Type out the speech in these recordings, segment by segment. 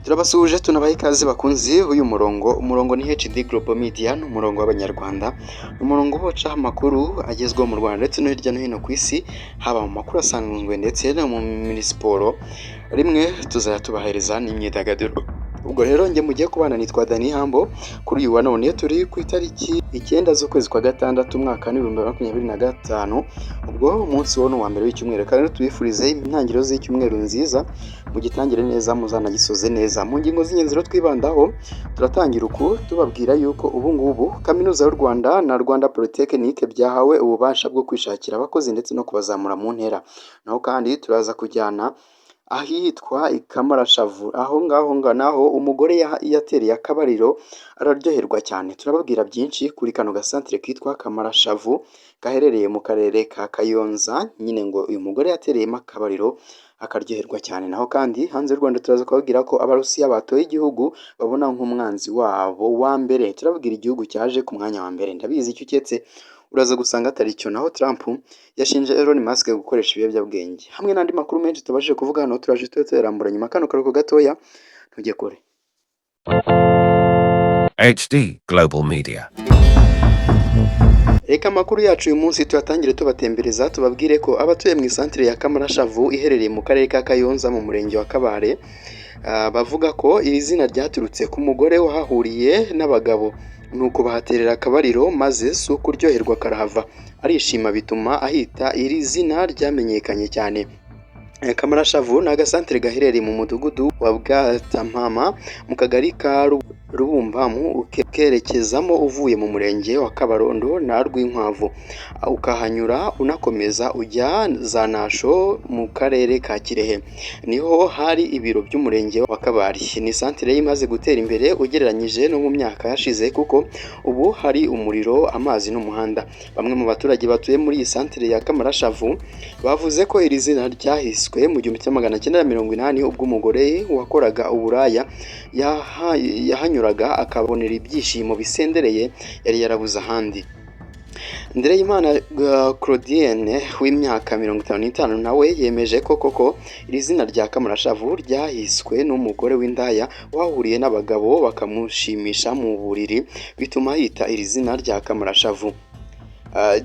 Turabasuhuje tunabaha ikaze bakunzi uyu umurongo ni HD Global Media, ni umurongo w'abanyarwanda, ni umurongo ubacaho amakuru agezweho mu Rwanda ndetse no hirya no hino ku isi, haba mu makuru asanzwe ndetse no mu minisiporo, rimwe tuzajya tubahereza n'imyidagaduro. Ubwo rero njye mugiye kubana nitwa Dani Hambo, kuri uyu wa none turi ku itariki 9 z'ukwezi kwa gatandatu umwaka wa 2025, ubwo umunsi wo wa mbere w'icyumweru, kandi tubifurize intangiriro z'icyumweru nziza, mugitangire neza muzanagisoze neza. Mu ngingo z'ingenzi rero twibandaho, turatangira uku tubabwira yuko ubu ngubu Kaminuza y'u Rwanda na Rwanda Polytechnic byahawe ububasha bwo kwishakira abakozi ndetse no kubazamura mu ntera. Naho kandi turaza kujyana ahitwa Ikamarashavu, aho ngaho naho umugore yatereye akabariro araryoherwa cyane. Turababwira byinshi kuri kano gasantere kitwa Kamarashavu gaherereye mu karere ka Kayonza, nyine ngo uyu mugore yatereyemo akabariro akaryoherwa cyane. Naho kandi hanze y'u Rwanda turaza kubabwira ko Abarusiya batoye igihugu babona nk'umwanzi wabo wa mbere. Turababwira igihugu cyaje ku mwanya wa mbere, ndabizi icyo uketse uraza gusanga atari cyo. Naho Trump yashinje Elon Musk gukoresha ibiyobyabwenge, hamwe n'andi makuru menshi tubashije kuvuga hano. Turaje tuyarambura nyuma kano karuhuko gatoya, ntujye kure. HD Global Media. Reka amakuru yacu uyu munsi tuyatangire tubatembereza, tubabwire ko abatuye mu isantere ya Kamarashavu iherereye mu karere ka Kayonza mu murenge wa Kabare, bavuga ko iri zina ryaturutse ku mugore wahahuriye n'abagabo, nuko bahaterera akabariro maze si ukuryoherwa karahava, arishima bituma ahita iri zina ryamenyekanye cyane. Kamarashavu ni agasantere gaherereye mu mudugudu wa Bwatampama mu kagari ka Rubumbamu, ukerekezamo uvuye mu murenge wa Kabarondo na Rwinkwavu, ukahanyura unakomeza ujya za Nasho mu karere ka Kirehe, niho hari ibiro by'umurenge wa Kabari. Ni santere imaze gutera imbere ugereranyije no mu myaka yashize, kuko ubu hari umuriro, amazi n'umuhanda. Bamwe mu baturage batuye muri iyi santere ya Kamarashavu bavuze ko iri zina ryahiswe mu 1980 ubwo umugore wakoraga uburaya yahanyuraga akabonera ibyishimo bisendereye yari yarabuze ahandi. Ndereyimana Claudienne w'imyaka 55 nawe yemeje ko koko iri zina rya Kamarashavu ryahiswe n'umugore w'indaya wahuriye n'abagabo bakamushimisha mu buriri, bituma yita iri zina rya Kamarashavu.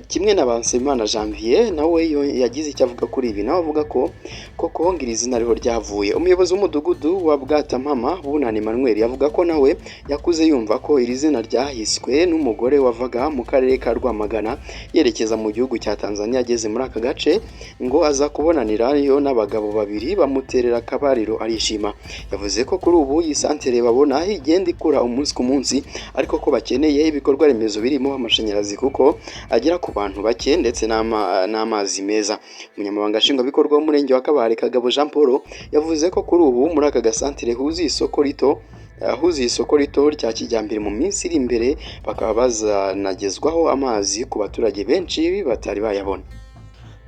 Kimwe na Bansemana Janvier nawe yagize icyo avuga kuri ibi, nawe avuga ko koko iri zina riho ryavuye. Umuyobozi w'umudugudu wa Bwatampama Bunani Emmanuel yavuga ko nawe yakuze yumva ko iri zina ryahiswe n'umugore wavaga mu karere ka Rwamagana yerekeza mu gihugu cya Tanzania. Ageze muri aka gace ngo aza kubonanirayo n'abagabo babiri bamuterera akabariro arishima. Yavuze ko kuri ubu iyi santere babona igenda ikura umunsi ku munsi, ariko ko bakeneye ibikorwa remezo birimo amashanyarazi kuko agera ku bantu bake ndetse n'amazi meza. Umunyamabanga nshingwabikorwa w'umurenge wa Kabare Kagabo Jean Paul yavuze ko kuri ubu muri aka gasantere huzuye isoko rito rya kijyambere. Mu minsi iri imbere bakaba bazanagezwaho amazi ku baturage benshi batari bayabona.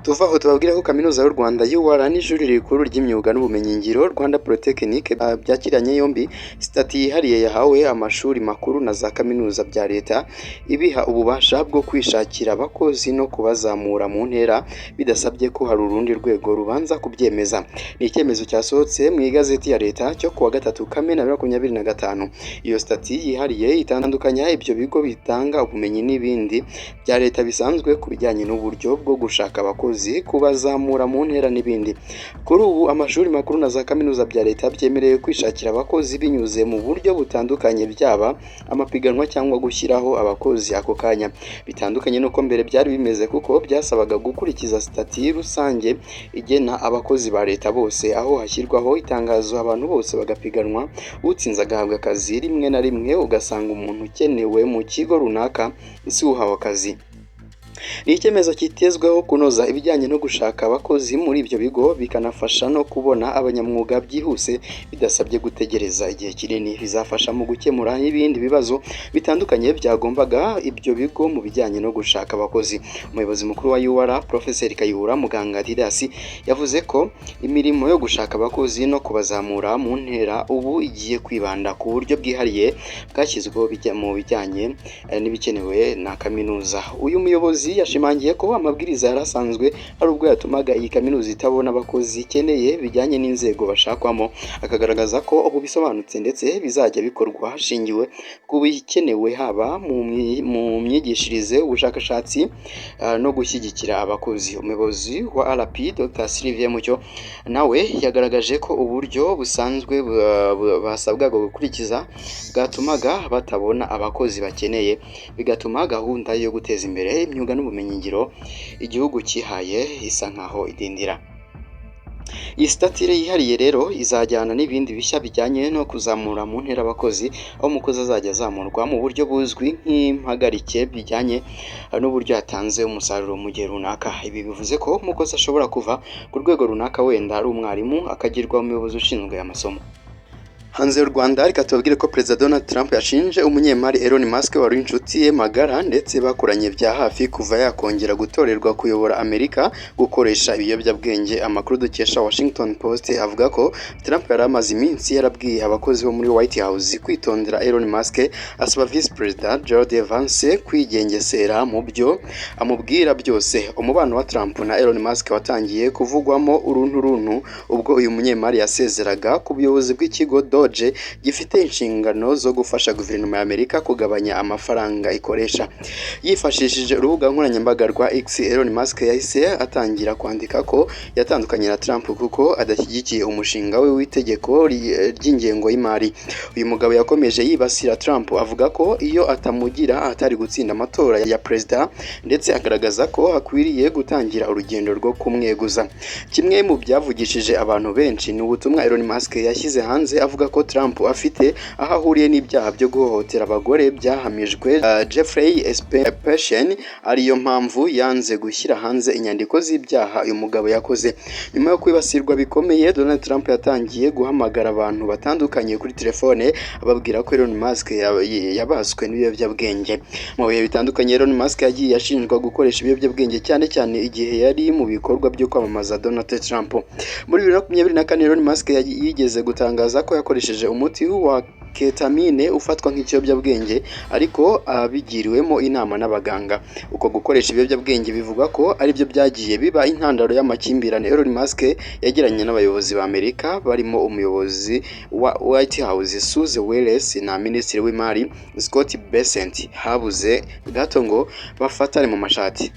Tuva aho tubabwira ko Kaminuza y'u Rwanda UR n'ishuri rikuru ry'imyuga n'ubumenyingiro Rwanda Polytechnic byakiranye yombi stati yihariye yahawe amashuri makuru na za kaminuza bya leta, ibiha ububasha bwo kwishakira abakozi no kubazamura mu ntera bidasabye ko hari urundi rwego rubanza kubyemeza. Ni icyemezo cyasohotse mu igazeti ya leta cyo kuwa 3 Kamena 2025. Iyo stati yihariye itandukanya ibyo bigo bitanga ubumenyi n'ibindi bya leta bisanzwe ku bijyanye n'uburyo bwo gushaka abakozi, kubazamura mu ntera n'ibindi. Kuri ubu amashuri makuru na za kaminuza bya leta byemerewe kwishakira abakozi binyuze mu buryo butandukanye, byaba amapiganwa cyangwa gushyiraho abakozi ako kanya. Bitandukanye nuko mbere byari bimeze, kuko byasabaga gukurikiza stati rusange igena abakozi ba leta bose, aho hashyirwaho itangazo abantu bose bagapiganwa, utsinze agahabwa akazi. Rimwe na rimwe ugasanga umuntu ukenewe mu kigo runaka si uhawe akazi. ni icyemezo kitezweho kunoza ibijyanye no gushaka abakozi muri ibyo bigo bikanafasha no kubona abanyamwuga byihuse bidasabye gutegereza igihe kinini. Bizafasha mu gukemura n'ibindi bibazo bitandukanye byagombaga ibyo bigo mu bijyanye no gushaka abakozi. Umuyobozi mukuru wa UR Profeseri Kayihura Muganga Didas yavuze ko imirimo yo gushaka abakozi no kubazamura mu ntera ubu igiye kwibanda ku buryo bwihariye bwashyizweho mu bijyanye n'ibikenewe na kaminuza. Uyu muyobozi yashimangiye ko amabwiriza yarasanzwe ari ubwo yatumaga iyi kaminuza itabona abakozi ikeneye bijyanye n'inzego bashakwamo, akagaragaza ko ubu bisobanutse ndetse bizajya bikorwa hashingiwe ku bikenewe haba mu myigishirize, ubushakashatsi no gushyigikira abakozi. Umuyobozi wa RP Dr Sylvie Mucyo nawe yagaragaje ko uburyo busanzwe basabwaga gukurikiza bwatumaga batabona abakozi bakeneye, bigatuma gahunda yo guteza imbere imyuga n'ubumenyingiro igihugu cyihaye isa nkaho idindira. Iyi statire yihariye rero izajyana n'ibindi bishya bijyanye no kuzamura mu ntera abakozi, aho umukozi azajya azamurwa mu buryo buzwi nk'impagarike bijyanye n'uburyo yatanze umusaruro mu gihe runaka. Ibi bivuze ko umukozi ashobora kuva ku rwego runaka wenda ari umwarimu akagirwa umuyobozi ushinzwe amasomo. Hanze y'u Rwanda reka tubabwire ko Perezida Donald Trump yashinje umunyemari Elon Musk wari inshuti ye magara ndetse bakoranye bya hafi kuva yakongera gutorerwa kuyobora Amerika gukoresha ibiyobyabwenge. Amakuru dukesha Washington Post avuga ko Trump yari amaze iminsi yarabwiye abakozi bo muri White House kwitondera Elon Musk, asaba Vice President J.D. Vance kwigengesera mu byo amubwira byose. Umubano wa Trump na Elon Musk watangiye kuvugwamo urunturuntu ubwo uyu munyemari yasezeraga ku buyobozi bw'ikigo gifite inshingano zo gufasha guverinoma ya Amerika kugabanya amafaranga ikoresha. Yifashishije urubuga nkoranyambaga rwa X, Elon Musk yahise atangira kwandika ko yatandukanye na Trump kuko adashyigikiye umushinga we w'itegeko ry'ingengo y'imari. Uyu mugabo yakomeje yibasira Trump avuga ko iyo atamugira atari gutsinda amatora ya perezida, ndetse agaragaza ko hakwiriye gutangira urugendo rwo kumweguza. Kimwe mu byavugishije abantu benshi ni ubutumwa Elon Musk yashyize hanze avuga ko Trump afite aho ahuriye n'ibyaha byo guhohotera abagore byahamijwe Jeffrey Epstein, ariyo mpamvu yanze gushyira hanze inyandiko z'ibyaha uyu mugabo yakoze. Nyuma yo kwibasirwa bikomeye, Donald Trump yatangiye guhamagara abantu batandukanye kuri telefone ababwira ko Elon Musk yabaswe n'ibiyobyabwenge. Mu bihe bitandukanye Elon Musk yagiye ashinjwa gukoresha ibiyobyabwenge cyane cyane igihe yari mu bikorwa byo kwamamaza Donald Trump. Muri 2024 Elon Musk yigeze gutangaza ko yakoresheje umuti wa ketamine ufatwa nk'ikiyobyabwenge ariko abigiriwemo inama n'abaganga. Uko gukoresha ibiyobyabwenge bivugwa ko aribyo byagiye biba intandaro y'amakimbirane Elon Musk yagiranye n'abayobozi ba Amerika barimo umuyobozi wa White House Susan Wiles na Minisitiri w'Imari Scott Bessent. Habuze gato ngo bafatane mu mashati.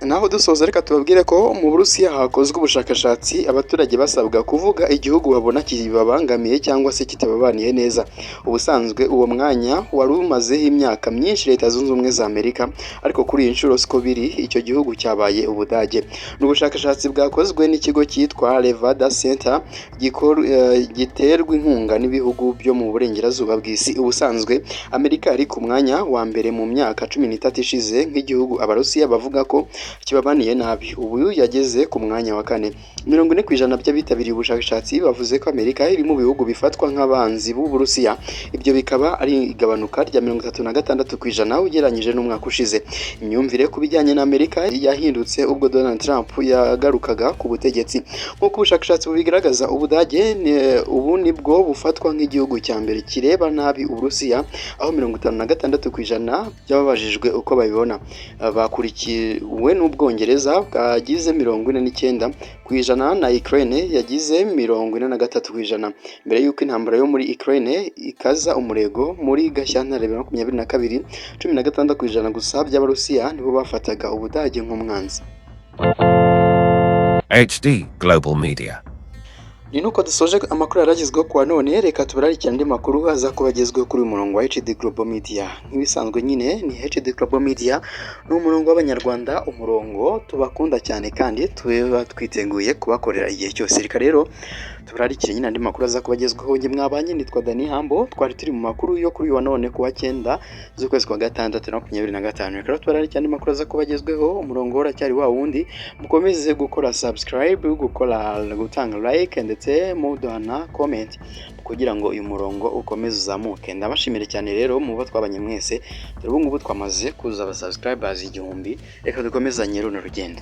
Naho dusoza reka tubabwire ko mu Burusiya hakozwe ubushakashatsi abaturage basabwa kuvuga igihugu babona kibabangamiye cyangwa se kitababaniye neza. Ubusanzwe uwo mwanya wari umazeho imyaka myinshi Leta Zunze Ubumwe za Amerika, ariko kuri iyi nshuro siko biri, icyo gihugu cyabaye Ubudage. Ni ubushakashatsi bwakozwe n'ikigo cyitwa Levada Center giterwa inkunga n'ibihugu byo mu burengerazuba bw'isi. Ubusanzwe Amerika ari ku mwanya wa mbere mu myaka 13 ishize nk'igihugu Abarusiya bavuga ko kibabaniye nabi. Ubu yageze ku mwanya wa 4. 40% by'abitabiriye ubushakashatsi bavuze ko Amerika iri mu bihugu bifatwa nk'abanzi b'u Burusiya. Ibyo bikaba ari igabanuka rya 36% ugereranyije n'umwaka ushize. Imyumvire ku bijyanye na Amerika yahindutse ubwo Donald Trump yagarukaga ku butegetsi. Nk'uko ubushakashatsi bubigaragaza, Ubudage ubu nibwo bufatwa nk'igihugu cya mbere kireba nabi Uburusiya, aho 56% by'ababajijwe uko babibona. Bakurikiwe n'Ubwongereza bwagize 49% na Ukraine yagize 43%. Mbere y'uko intambara yo muri Ukraine ikaza umurego muri Gashyantare 2022, 16% gusa by'Abarusiya nibo bafataga Ubudage nk'umwanzi. HD Global Media. Ni nuko dusoje amakuru yaragizweho kwa none. Reka tubararikira andi makuru aza kubagezweho kuri umurongo wa HD Global Media. Nk'ibisanzwe nyine ni HD Global Media, ni umurongo w'Abanyarwanda, umurongo tubakunda cyane kandi tuba twiteguye kubakorera igihe cyose. Reka rero tubararikire nyine andi makuru aza kubagezweho. Nge mwabanye nitwa Dani Hambo, twari turi mu makuru yo kuri wa none kuwa 9 z'ukwezi kwa gatandatu 2025. Reka tubararikire andi makuru aza kubagezweho, umurongo uracyari wa wundi, mukomeze gukora subscribe, gutanga like ndetse muduhana comment kugira ngo uyu murongo ukomeze uzamuke. Ndabashimire cyane rero mubo twabanye mwese, dore ubu ngubu twamaze kuza aba subscribers 1000. Reka dukomezanye runo rugendo.